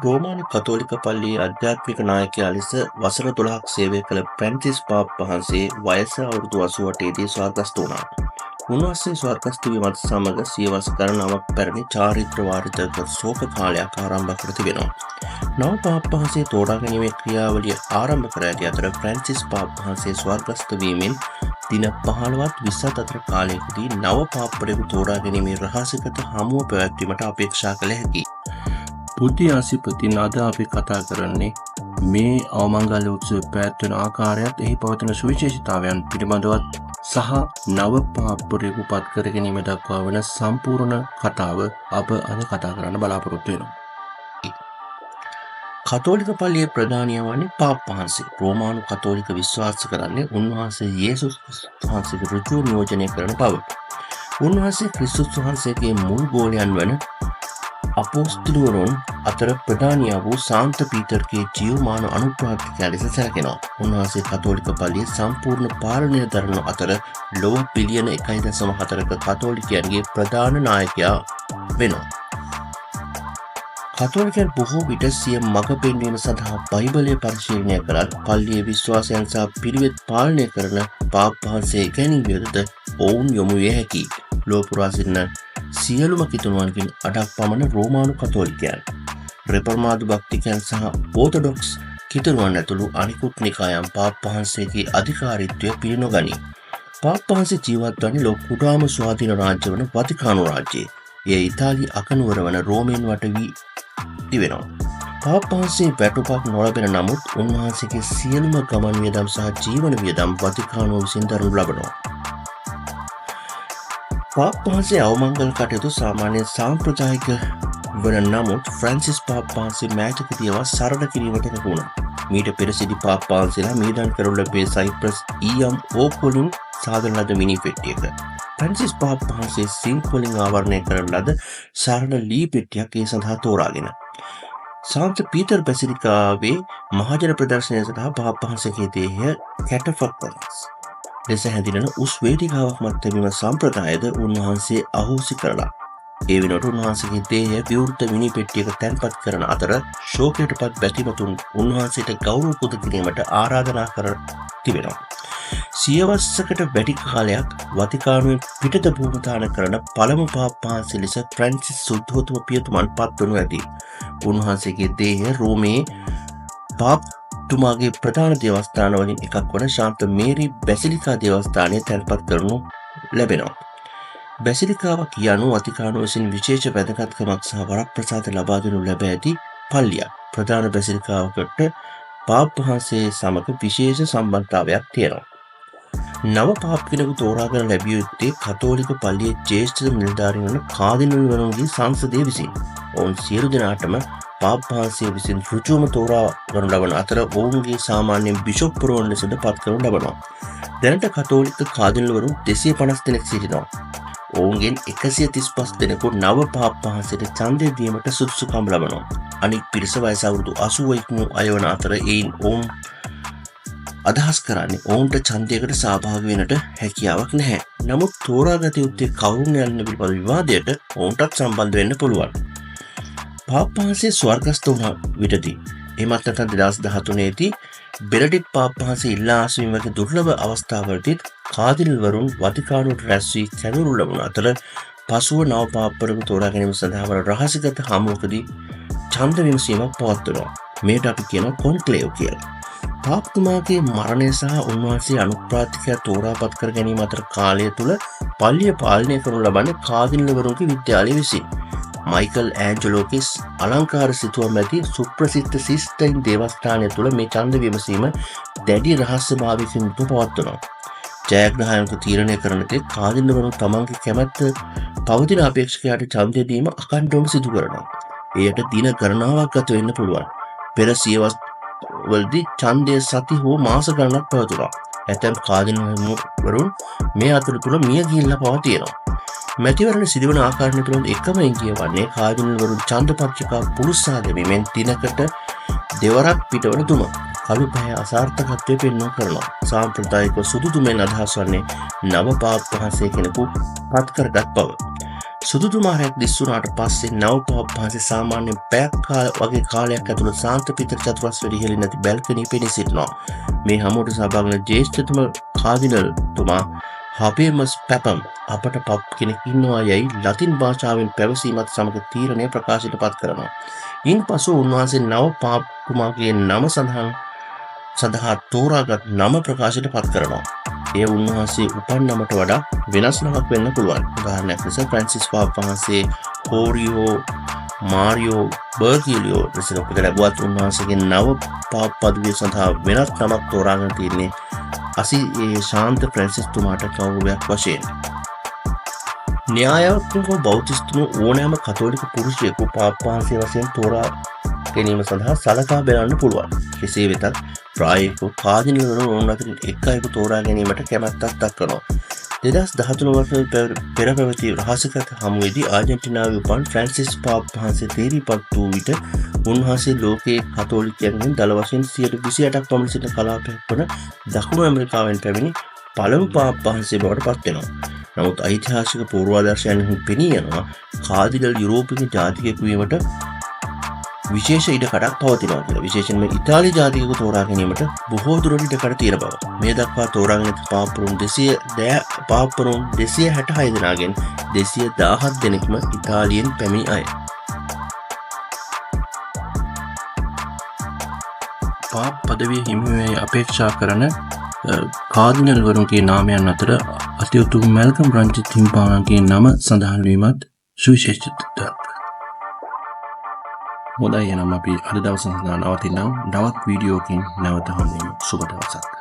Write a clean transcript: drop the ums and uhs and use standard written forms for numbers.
රෝමානු කතෝලික පල්ලියේ අධ්‍යාත්මික නායකයා ලෙස වසර 12ක් සේවය කළ ප්‍රැන්සිස් පාප් වහන්සේ වයස අවුරුදු 88 දී ස්වර්ගස්ථ වුණා. උන්වහන්සේ ස්වර්ගස්ථ වීමත් සමග සියවස් ගණනාවක් පැරණි චාරිත්‍ර වාරිත්‍ර ශෝක කාලයක් ආරම්භ කර තිබෙනවා. නව පාප් වහන්සේ තෝරා ගැනීමේ ක්‍රියාවලිය ආරම්භ කර ඇති අතර ප්‍රැන්සිස් පාප් වහන්සේ ස්වර්ගස්ථ වීමෙන් දින 15වත් 20ත් අතර කාලයකදී නව පාප්වරයෙකු තෝරා ගැනීමේ රහසිගත හමුව පැවැත්වීමට අපේක්ෂා කළ හැකියි. බුද්ධාසිපතින් අද අපි කතා කරන්නේ මේ අවමංගල්‍ය උත්සවය පැවැත්වෙන ආකාරයත් එහි පවතින සුවිශේෂතාවයන් පිළිබඳවත් සහ නව පාප්වරයෙකු පත් කර ගැනීම දක්වා වන සම්පූර්ණ කතාව අප අද කතා කරන්න බලාපොරොත්තු වෙනවා. කතෝලික පල්ලියේ ප්‍රධානියා වන්නේ පාප් වහන්සේ. රෝමානු කතෝලික විශ්වාස කරන්නේ උන්වහන්සේ යේසුස් වහන්සේගේ ඍජුව නියෝජනය කරන බව. උන්වහන්සේ ක්‍රිස්තුස් වහන්සේගේ මුල් ගෝලයන් වන අපොස්තුලවරුන් අතර ප්‍රධානියා වූ සාන්ත පීටර්ගේ ජීවමාන අනුප්‍රාර්ථකයා ලෙස සැලකෙනවා. උන්වහන්සේ කතෝලික පල්ලියේ සම්පූර්ණ පාලනය දරන අතර ලොව බිලියන 1.4ක කතෝලිකයන්ගේ ප්‍රධාන නායකයා වෙනවා. කතෝලිකයන් බොහෝ විට සිය මඟ පෙන්වීම සඳහා බයිබලය පරිශීලනය කරත් පල්ලියේ විශ්වාසයන් සහ පිරිවෙත් පාලනය කරන පාප් වහන්සේ ගැනීමට ඔවුන් යොමු විය හැකියි. ලොව පුරා සිටින සියලුම කිතුණුවන්ගෙන් අඩක් පමණ රෝමානු කතෝලිකයන්, රෙපර්මාදු භක්තිකයන් සහ ඕර්තොඩොක්ස් කිතුණුවන් ඇතුළු අනිකුත් නිකායන් පාප් වහන්සේගේ අධිකාරීත්වය පිළිනොගනී. පාප් වහන්සේ ජීවත් වන්නේ ලොව කුඩාම ස්වාධීන රාජ්‍ය වන වතිකානු රාජ්‍යයේ. එය ඉතාලි අකනුවර වන රෝමයෙන් වට වී තිබෙනවා. පාප් වහන්සේ වැටුපක් නොලබෙන නමුත් උන්වහන්සේගේ සියලුම ගමන් වියදම් සහ ජීවන වියදම් වතිකානුව විසින් දරනු ලබනවා. පාප් වහන්සේ අවමංගල කටයුතු සාමාන්‍ය සාම්ප්‍රදායික වන නමුත් ෆ්‍රැන්සිස් පාප් වහන්සේ මෑතකදී ඒවා සරල කිරීමට හැකි වුණා. මීට පෙර සිටි පාප් වහන්සේලා මීදන් කරනු ලැබේ සයිප්‍රස් ඊයම් ඕක් වලින් සාදන ලද මිනි පෙට්ටියක. ෆ්‍රැන්සිස් පාප් වහන්සේ සිංක් වලින් ආවරණය කරන ලද සරල ලී පෙට්ටියක් ඒ සඳහා තෝරාගෙන සාන්ත පීටර් බැසිලිකාවේ මහජන ප්‍රදර්ශනය සඳහා පාප් වහන්සේගේ දේහය කැටෆොක්ස් ලෙස හැඳිනන උස් වේදිකාවක් මත තැබීම සම්ප්‍රදායද උන්වහන්සේ අහෝසි කරලා. ඒ වෙනුවට උන්වහන්සේගේ දේහය විවෘත මිනි පෙට්ටියක තැන්පත් කරන අතර ශෝකයටපත් බැතිමතුන් උන්වහන්සේට ගෞරව පුද කිරීමට ආරාධනා කර තිබෙනවා. සියවසකට වැඩි කාලයක් වතිකානුවෙන් පිටත භූමදාන කරන පළමු පාප් වහන්සේ ලෙස ෆ්‍රැන්සිස් සුද්ධෝතම පියතුමන් පත්වනු ඇති. උන්වහන්සේගේ දේහය රෝමේ පාප් තුමාගේ ප්‍රධාන දේවස්ථාන වලින් එකක් වන ශාන්ත මේරි බැසිලිකා දේවස්ථානයේ තැන්පත් කරනු ලැබෙනවා. බැසිලිකාවක් යනු වතිකානුව විසින් විශේෂ වැදගත්කමක් සහ වරප්‍රසාද ලබා දෙනු ලැබ ඇති පල්ලියක්. ප්‍රධාන බැසිලිකාවකට පාප් වහන්සේ සමග විශේෂ සම්බන්ධතාවයක් තියෙනවා. නව පාප් කෙනෙකු තෝරාගෙන ලැබිය යුත්තේ කතෝලික පල්ලියේ ජ්‍යෙෂ්ඨ නිලධාරීන් වන කාදිනල්වරුන්ගේ සංසදය විසින්. ඔවුන් සියලු දෙනාටම පාප් වහන්සේ විසින් ඍජුවම තෝරා ගනු ලබන අතර ඔවුන්ගේ සාමාන්‍යයෙන් බිෂොප්වරුන් ලෙසද පත් කරනු ලබනවා. දැනට කතෝලික කාදිනල්වරුන් 250 දෙනෙක් සිටිනවා. ඔවුන්ගෙන් 135 දෙනෙකු නව පාප් වහන්සේට ඡන්දය දීමට සුදුසුකම් ලබනවා. අනික් පිරිස වයස අවුරුදු 80 ඉක්මු අය වන අතර එයින් ඔවුන් අදහස් කරන්නේ ඔවුන්ට ඡන්දයකට සහභාගී වෙන්නට හැකියාවක් නැහැ. නමුත් තෝරාගත යුත්තේ කවුරුන් යන්න පිළිබඳ විවාදයට ඔවුන්ටත් සම්බන්ධ වෙන්න පුළුවන්. පාප් වහන්සේ ස්වර්ගස්ථ වුණ විටදී එමත් නැත්නම් 2013 දී බෙනඩික්ට් පාප් වහන්සේ ඉල්ලා අස්වීම වගේ දුර්ලභ අවස්ථාවලදී කාදිනල්වරුන් වතිකානුවට රැස් වී කැඳවනු ලබන අතර පසුව නව පාප්වරයෙකු තෝරා ගැනීම සඳහා වන රහසිගත හමුවකදී ඡන්ද විමසීමක් පවත්වනවා. මේකට අපි කියනවා කොන්ක්ලේව් කියලා. පාප්තුමාගේ මරණය සහ උන්වහන්සේ අනුප්‍රාර්ථකයා තෝරාපත් කර ගැනීම අතර කාලය තුළ පල්ලිය පාලනය කරනු ලබන්නේ කාදිනල්වරුන්ගේ විද්‍යාලය විසින්. මයිකල් ඇන්ජලෝගේ අලංකාර සිතුවම් ඇති සුප්‍රසිද්ධ සිස්ටයින් දේවස්ථානය තුළ මේ ඡන්ද විමසීම දැඩි රහස්‍යභාවයකින් යුතුව පවත්වනවා. ජයග්‍රාහකයන්ට තීරණය කරන තෙක් කාදිනල්වරුන් තමන්ගේ කැමැත්ත පවතින අපේක්ෂකයාට ඡන්දය දීම අඛණ්ඩවම සිදු කරනවා. එයට දින ගණනාවක් ගත වෙන්න පුළුවන්. පෙර සියවස් වලදී ඡන්දය සති හෝ මාස ගණනක් පැවතුණා. ඇතැම් කාදිනල්වරුන් මේ අතරතුර මිය ගිහිල්ලා පවා තියෙනවා. මැතිවරණ සිදුවන ආකාරය පිළිබඳ එකම ඉඟිය වන්නේ කාදිනල්වරුන් ඡන්ද පත්‍රිකා පුරුස්සා දැමීමෙන් දිනකට දෙවරක් පිටවන තුම. කළු පැහැ අසාර්ථකත්වය පෙන්වන්න කරනවා. සාම්ප්‍රදායික සුදු තුමෙන් අදහස් වන්නේ නව පාප් වහන්සේ කෙනෙකු පත් කරගත් බව. සුදුතුමාරයක් දිස්සුනාට පස්සේ නව පාප් වහන්සේ සාමාන්‍ය පැයක් වගේ කාලයක් ඇතුළත සාන්ත පිටර චතුරස්‍රයට ඉහළ නැති බැල්කනි පෙනී සිටිනවා. මේ හමුවට සහභාගී වන ජ්‍යෙෂ්ඨතම කාදිනල්තුමා හබේමස් පැපම් අපට පප් කෙනෙක් ඉන්නවා යයි ලතින් භාෂාවෙන් පැවසීමත් සමග තීරණය ප්‍රකාශයට පත් කරනවා. ඉන්පසු උන්වහන්සේ නව පාප්තුමාගේ නම සඳහා තෝරාගත් නම ප්‍රකාශයට පත් කරනවා. එය උන්වහන්සේ උපන් නමට වඩා වෙනස් නමක් වෙන්න පුළුවන්. උදාහරණයක් ලෙස ෆ්‍රැන්සිස් පාප් වහන්සේ හෝරියෝ මාරියෝ බර්ගිලියෝ ලෙස උපත ලැබුවත් උන්වහන්සේගේ නව පාප් පදවිය සඳහා වෙනස් නමක් තෝරාගෙන තියන්නේ ඒ ශාන්ත ෆ්‍රැන්සිස් තුමාට ගෞරවයක් වශයෙන්. න්‍යායාත්මක බෞතිස්තුම ඕනෑම කතෝලික පුරුෂයෙකු පාප් වහන්සේ වශයෙන් තෝරා ගැනීම සඳහා සලකා බලන්න පුළුවන්. කෙසේ වෙතත් ප්‍රායෝගිකව කාදිනල්වරුන් ඔවුන් අතරින් එක් අයෙකු තෝරා ගැනීමට කැමැත්තක් දක්වනවා. 2013 වසරේ පෙර පැවති රහසිගත හමුවේදී ආජන්ටිනාවේ උපන් ෆ්‍රැන්සිස් පාප් වහන්සේ තේරීපත් වූ විට උන්වහන්සේ ලෝකයේ කතෝලිකයන්ගෙන් දළ වශයෙන් 28ක් පමණ සිටින කලාපයක් වන දකුණු ඇමරිකාවෙන් පැමිණි පළමු පාප් වහන්සේ බවට පත් වෙනවා. නමුත් ඓතිහාසික පූර්වාදර්ශයන්හි පෙනී යනවා කාදිනල් යුරෝපීය ජාතිකයෙකු වීමට විශේෂ ඉඩකඩක් පවතිනවා කියලා. විශේෂයෙන්ම ඉතාලි ජාතිකයෙකු තෝරා ගැනීමට බොහෝ දුරට ඉඩකඩ තියෙන බව. මේ දක්වා තෝරාගෙන ඇති පාප්වරුන් 266 දෙනාගෙන් 217 දෙනෙක්ම ඉතාලියෙන් පැමිණි අය. පාප් පදවිය හිමිවේ අපේක්ෂා කරන කාදිනල්වරුන්ගේ නාමයන් අතර අති උතුම් මැල්කම් රංජිත් හිමිපාණන්ගේ නම සඳහන් වීමත් සුවිශේෂිතයක්. හොඳයි, එනම් අපි අද දවසේ නවතිනවා. නවත් වීඩියෝකින් නැවත හමුවෙමු. සුබ දවසක්.